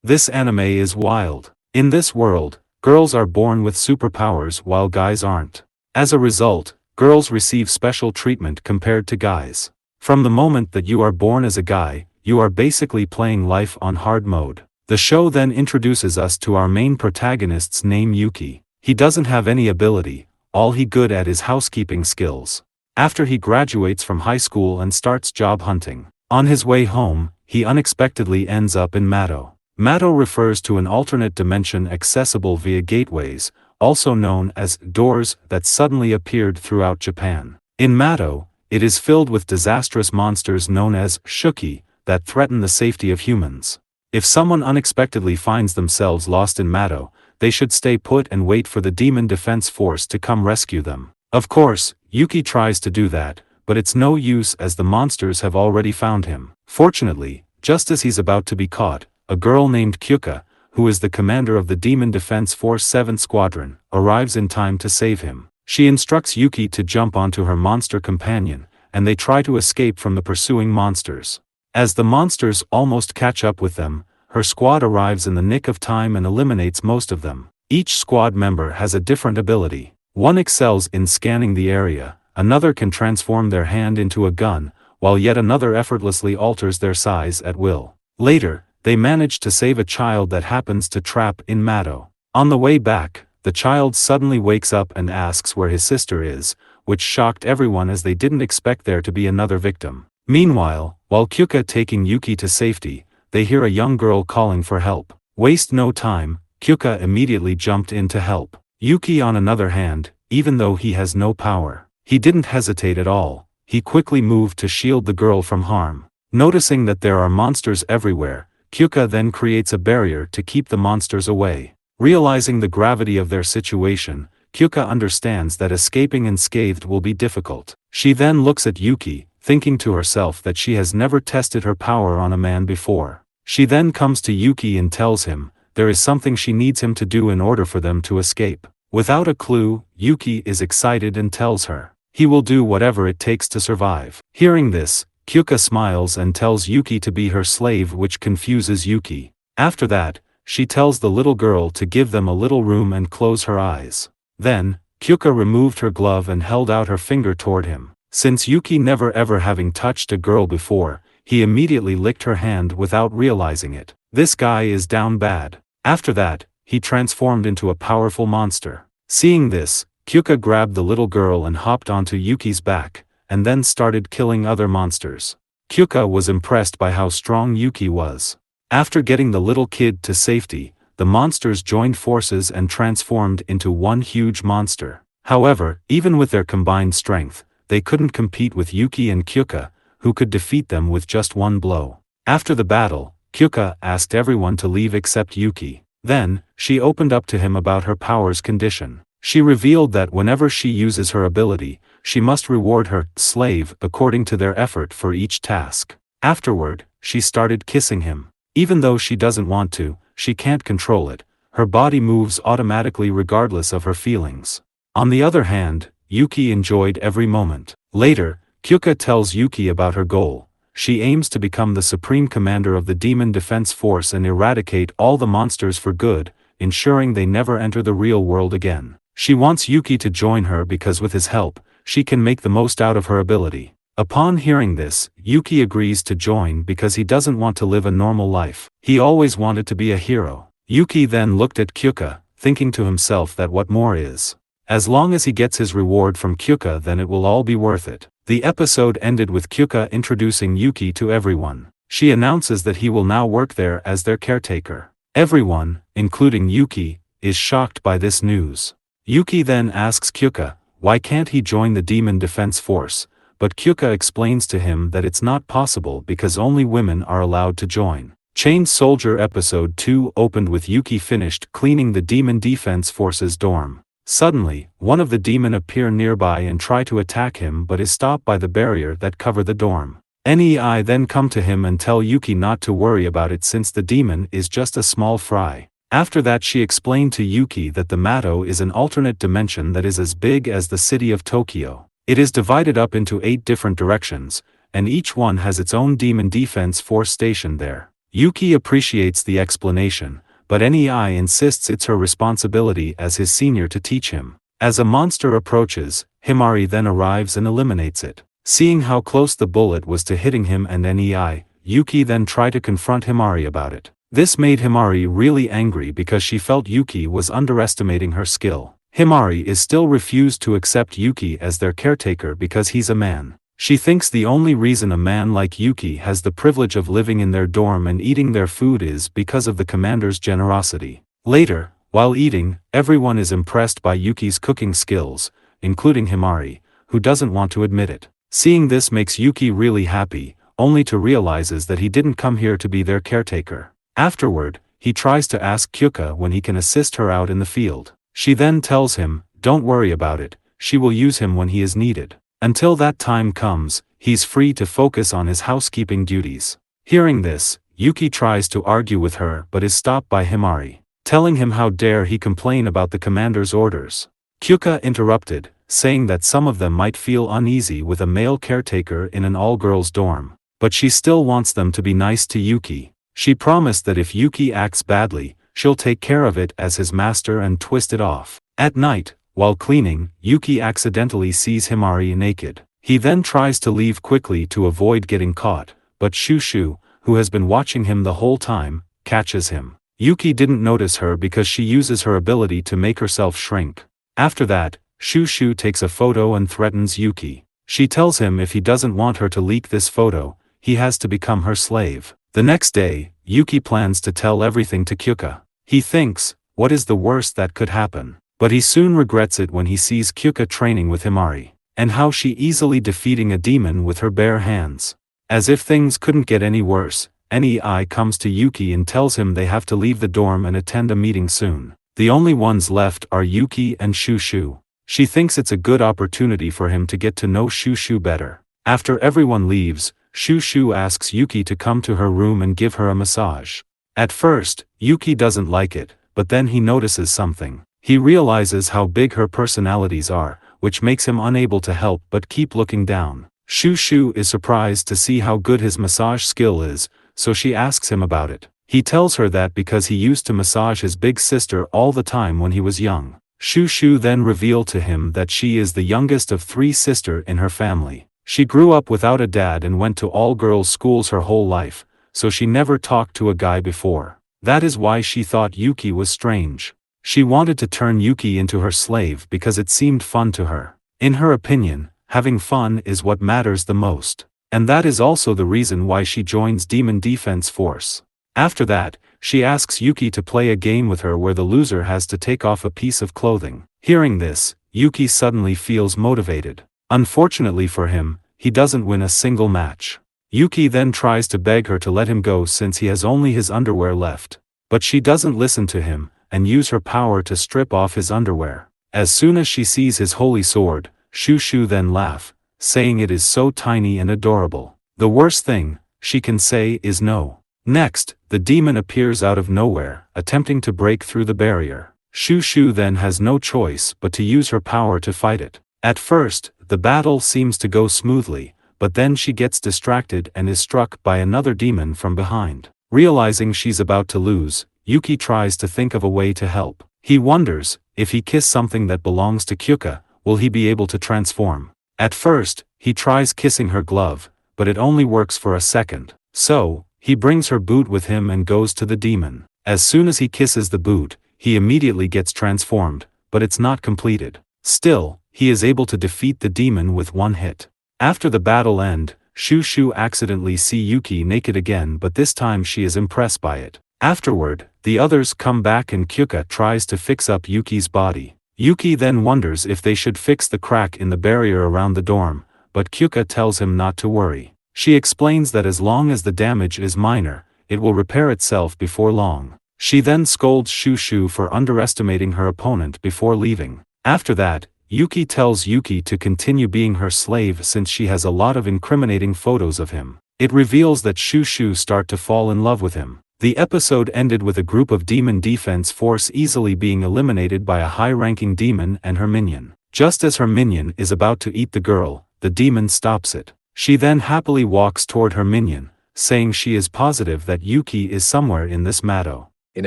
This anime is wild. In this world, girls are born with superpowers while guys aren't. As a result, girls receive special treatment compared to guys. From the moment that you are born as a guy, you are basically playing life on hard mode. The show then introduces us to our main protagonist's name Yuki. He doesn't have any ability, all he good at is housekeeping skills. After he graduates from high school and starts job hunting, on his way home, he unexpectedly ends up in MATO. MATO refers to an alternate dimension accessible via gateways, also known as doors, that suddenly appeared throughout Japan. In MATO, it is filled with disastrous monsters known as shuki, that threaten the safety of humans. If someone unexpectedly finds themselves lost in MATO, they should stay put and wait for the Demon Defense Force to come rescue them. Of course, Yuki tries to do that, but it's no use as the monsters have already found him. Fortunately, just as he's about to be caught, a girl named Kyuka, who is the commander of the Demon Defense Force 7 Squadron, arrives in time to save him. She instructs Yuki to jump onto her monster companion, and they try to escape from the pursuing monsters. As the monsters almost catch up with them, her squad arrives in the nick of time and eliminates most of them. Each squad member has a different ability. One excels in scanning the area, another can transform their hand into a gun, while yet another effortlessly alters their size at will. Later, they manage to save a child that happens to trap in MATO. On the way back, the child suddenly wakes up and asks where his sister is, which shocked everyone as they didn't expect there to be another victim. Meanwhile, while Kyuka taking Yuki to safety, they hear a young girl calling for help. Waste no time, Kyuka immediately jumped in to help. Yuki on another hand, even though he has no power, he didn't hesitate at all. He quickly moved to shield the girl from harm. Noticing that there are monsters everywhere, Kyuka then creates a barrier to keep the monsters away. Realizing the gravity of their situation, Kyuka understands that escaping unscathed will be difficult. She then looks at Yuki, thinking to herself that she has never tested her power on a man before. She then comes to Yuki and tells him there is something she needs him to do in order for them to escape. Without a clue, Yuki is excited and tells her he will do whatever it takes to survive. Hearing this, Kyuka smiles and tells Yuki to be her slave, which confuses Yuki. After that, she tells the little girl to give them a little room and close her eyes. Then, Kyuka removed her glove and held out her finger toward him. Since Yuki never ever having touched a girl before, he immediately licked her hand without realizing it. This guy is down bad. After that, he transformed into a powerful monster. Seeing this, Kyuka grabbed the little girl and hopped onto Yuki's back, and then started killing other monsters. Kyuka was impressed by how strong Yuki was. After getting the little kid to safety, the monsters joined forces and transformed into one huge monster. However, even with their combined strength, they couldn't compete with Yuki and Kyuka, who could defeat them with just one blow. After the battle, Kyuka asked everyone to leave except Yuki. Then, she opened up to him about her power's condition. She revealed that whenever she uses her ability, she must reward her slave according to their effort for each task. Afterward, she started kissing him. Even though she doesn't want to, she can't control it. Her body moves automatically regardless of her feelings. On the other hand, Yuki enjoyed every moment. Later, Kyuka tells Yuki about her goal. She aims to become the supreme commander of the Demon Defense Force and eradicate all the monsters for good, ensuring they never enter the real world again. She wants Yuki to join her because with his help, she can make the most out of her ability. Upon hearing this, Yuki agrees to join because he doesn't want to live a normal life. He always wanted to be a hero. Yuki then looked at Kyuka, thinking to himself that what more is. As long as he gets his reward from Kyuka, then it will all be worth it. The episode ended with Kyuka introducing Yuki to everyone. She announces that he will now work there as their caretaker. Everyone, including Yuki, is shocked by this news. Yuki then asks Kyuka, why can't he join the Demon Defense Force, but Kyuka explains to him that it's not possible because only women are allowed to join. Chained Soldier Episode 2 opened with Yuki finished cleaning the Demon Defense Force's dorm. Suddenly, one of the demon appear nearby and try to attack him but is stopped by the barrier that cover the dorm. NEI then come to him and tell Yuki not to worry about it since the demon is just a small fry. After that she explained to Yuki that the MATO is an alternate dimension that is as big as the city of Tokyo. It is divided up into 8 different directions, and each one has its own demon defense force stationed there. Yuki appreciates the explanation, but NEI insists it's her responsibility as his senior to teach him. As a monster approaches, Himari then arrives and eliminates it. Seeing how close the bullet was to hitting him and NEI, Yuki then tried to confront Himari about it. This made Himari really angry because she felt Yuki was underestimating her skill. Himari is still refused to accept Yuki as their caretaker because he's a man. She thinks the only reason a man like Yuki has the privilege of living in their dorm and eating their food is because of the commander's generosity. Later, while eating, everyone is impressed by Yuki's cooking skills, including Himari, who doesn't want to admit it. Seeing this makes Yuki really happy, only to realizes that he didn't come here to be their caretaker. Afterward, he tries to ask Kyuka when he can assist her out in the field. She then tells him, don't worry about it, she will use him when he is needed. Until that time comes, he's free to focus on his housekeeping duties. Hearing this, Yuki tries to argue with her but is stopped by Himari, telling him how dare he complain about the commander's orders. Kyuka interrupted, saying that some of them might feel uneasy with a male caretaker in an all-girls dorm, but she still wants them to be nice to Yuki. She promised that if Yuki acts badly, she'll take care of it as his master and twist it off. At night, while cleaning, Yuki accidentally sees Himari naked. He then tries to leave quickly to avoid getting caught, but Shushu, who has been watching him the whole time, catches him. Yuki didn't notice her because she uses her ability to make herself shrink. After that, Shushu takes a photo and threatens Yuki. She tells him if he doesn't want her to leak this photo, he has to become her slave. The next day, Yuki plans to tell everything to Kyuka. He thinks, what is the worst that could happen? But he soon regrets it when he sees Kyuka training with Himari, and how she easily defeating a demon with her bare hands. As if things couldn't get any worse, NEI comes to Yuki and tells him they have to leave the dorm and attend a meeting soon. The only ones left are Yuki and Shushu. She thinks it's a good opportunity for him to get to know Shushu better. After everyone leaves, Shushu asks Yuki to come to her room and give her a massage. At first, Yuki doesn't like it, but then he notices something. He realizes how big her personalities are, which makes him unable to help but keep looking down. Shushu is surprised to see how good his massage skill is, so she asks him about it. He tells her that because he used to massage his big sister all the time when he was young. Shushu then revealed to him that she is the youngest of 3 sisters in her family. She grew up without a dad and went to all-girls schools her whole life, so she never talked to a guy before. That is why she thought Yuki was strange. She wanted to turn Yuki into her slave because it seemed fun to her. In her opinion, having fun is what matters the most. And that is also the reason why she joins Demon Defense Force. After that, she asks Yuki to play a game with her where the loser has to take off a piece of clothing. Hearing this, Yuki suddenly feels motivated. Unfortunately for him, he doesn't win a single match. Yuki then tries to beg her to let him go since he has only his underwear left. But she doesn't listen to him, and use her power to strip off his underwear. As soon as she sees his holy sword, Shushu then laughs, saying it is so tiny and adorable. The worst thing she can say is no. Next, the demon appears out of nowhere, attempting to break through the barrier. Shushu then has no choice but to use her power to fight it. At first, the battle seems to go smoothly, but then she gets distracted and is struck by another demon from behind. Realizing she's about to lose, Yuki tries to think of a way to help. He wonders, if he kiss something that belongs to Kyuka, will he be able to transform? At first, he tries kissing her glove, but it only works for a second. So, he brings her boot with him and goes to the demon. As soon as he kisses the boot, he immediately gets transformed, but it's not completed. Still, he is able to defeat the demon with one hit. After the battle end, Shushu accidentally see Yuki naked again, but this time she is impressed by it. Afterward, the others come back and Kyuka tries to fix up Yuki's body. Yuki then wonders if they should fix the crack in the barrier around the dorm, but Kyuka tells him not to worry. She explains that as long as the damage is minor, it will repair itself before long. She then scolds Shushu for underestimating her opponent before leaving. After that, Yuki tells Yuki to continue being her slave since she has a lot of incriminating photos of him. It reveals that Shushu start to fall in love with him. The episode ended with a group of Demon Defense Force easily being eliminated by a high-ranking demon and her minion. Just as her minion is about to eat the girl, the demon stops it. She then happily walks toward her minion, saying she is positive that Yuki is somewhere in this MATO. In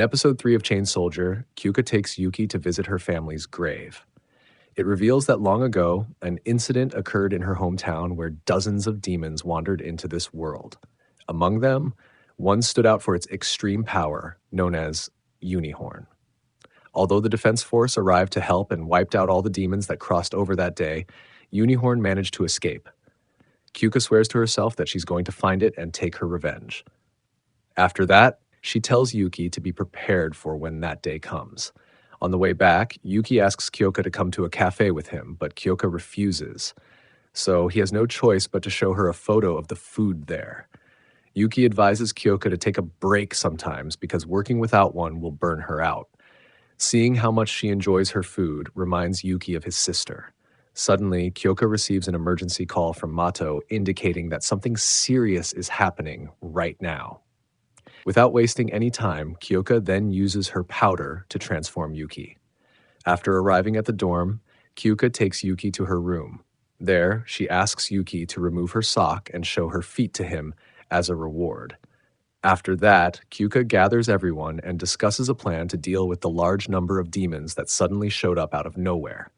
episode 3 of Chain Soldier, Kyuka takes Yuki to visit her family's grave. It reveals that long ago, an incident occurred in her hometown where dozens of demons wandered into this world. Among them, one stood out for its extreme power, known as Unihorn. Although the defense force arrived to help and wiped out all the demons that crossed over that day, Unihorn managed to escape. Kyuka swears to herself that she's going to find it and take her revenge. After that, she tells Yuki to be prepared for when that day comes. On the way back, Yuki asks Kyoka to come to a cafe with him, but Kyoka refuses. So he has no choice but to show her a photo of the food there. Yuki advises Kyoka to take a break sometimes because working without one will burn her out. Seeing how much she enjoys her food reminds Yuki of his sister. Suddenly, Kyoka receives an emergency call from Mato indicating that something serious is happening right now. Without wasting any time, Kyoka then uses her powder to transform Yuki. After arriving at the dorm, Kyoka takes Yuki to her room. There, she asks Yuki to remove her sock and show her feet to him as a reward. After that, Kyoka gathers everyone and discusses a plan to deal with the large number of demons that suddenly showed up out of nowhere.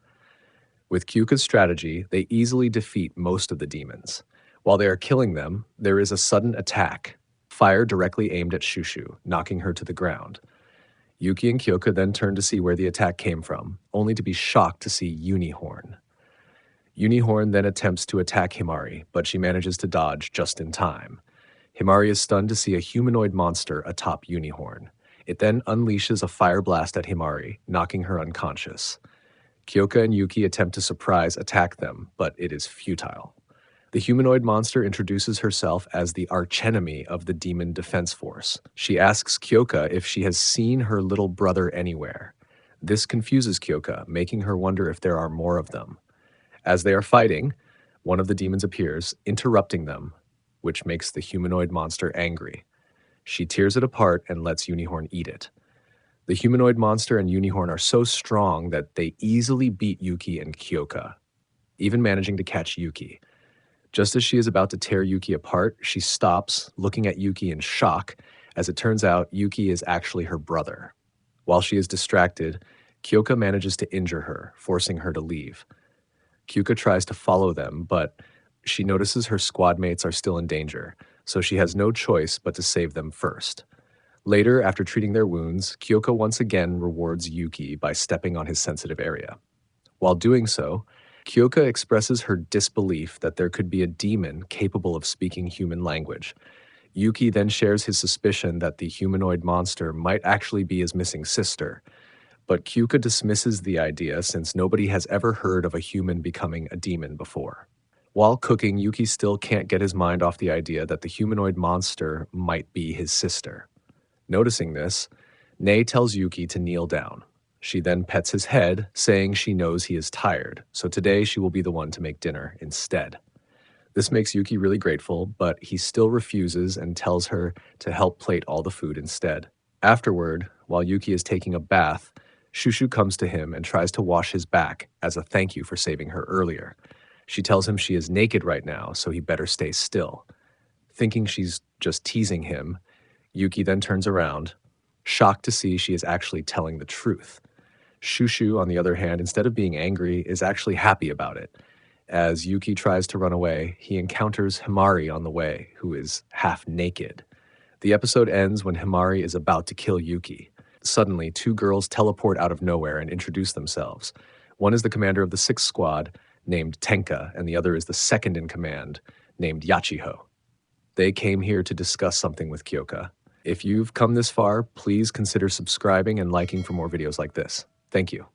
With Kyoka's strategy, they easily defeat most of the demons. While they are killing them, there is a sudden attack. Fire directly aimed at Shushu, knocking her to the ground. Yuki and Kyoka then turn to see where the attack came from, only to be shocked to see Unihorn. Unihorn then attempts to attack Himari, but she manages to dodge just in time. Himari is stunned to see a humanoid monster atop Unihorn. It then unleashes a fire blast at Himari, knocking her unconscious. Kyoka and Yuki attempt to surprise attack them, but it is futile. The humanoid monster introduces herself as the archenemy of the demon defense force. She asks Kyoka if she has seen her little brother anywhere. This confuses Kyoka, making her wonder if there are more of them. As they are fighting, one of the demons appears, interrupting them, which makes the humanoid monster angry. She tears it apart and lets Unihorn eat it. The humanoid monster and Unihorn are so strong that they easily beat Yuki and Kyoka, even managing to catch Yuki. Just as she is about to tear Yuki apart, she stops, looking at Yuki in shock, as it turns out Yuki is actually her brother. While she is distracted, Kyoka manages to injure her, forcing her to leave. Kyoka tries to follow them, but she notices her squad mates are still in danger, so she has no choice but to save them first. Later, after treating their wounds, Kyoka once again rewards Yuki by stepping on his sensitive area. While doing so, Kyoka expresses her disbelief that there could be a demon capable of speaking human language. Yuki then shares his suspicion that the humanoid monster might actually be his missing sister, but Kyoka dismisses the idea since nobody has ever heard of a human becoming a demon before. While cooking, Yuki still can't get his mind off the idea that the humanoid monster might be his sister. Noticing this, Nei tells Yuki to kneel down. She then pets his head, saying she knows he is tired, so today she will be the one to make dinner instead. This makes Yuki really grateful, but he still refuses and tells her to help plate all the food instead. Afterward, while Yuki is taking a bath, Shushu comes to him and tries to wash his back as a thank you for saving her earlier. She tells him she is naked right now, so he better stay still. Thinking she's just teasing him, Yuki then turns around, shocked to see she is actually telling the truth. Shushu, on the other hand, instead of being angry, is actually happy about it. As Yuki tries to run away, he encounters Himari on the way, who is half naked. The episode ends when Himari is about to kill Yuki. Suddenly, two girls teleport out of nowhere and introduce themselves. One is the commander of the 6th Squad, named Tenka, and the other is the second in command, named Yachiho. They came here to discuss something with Kyoka. If you've come this far, please consider subscribing and liking for more videos like this. Thank you.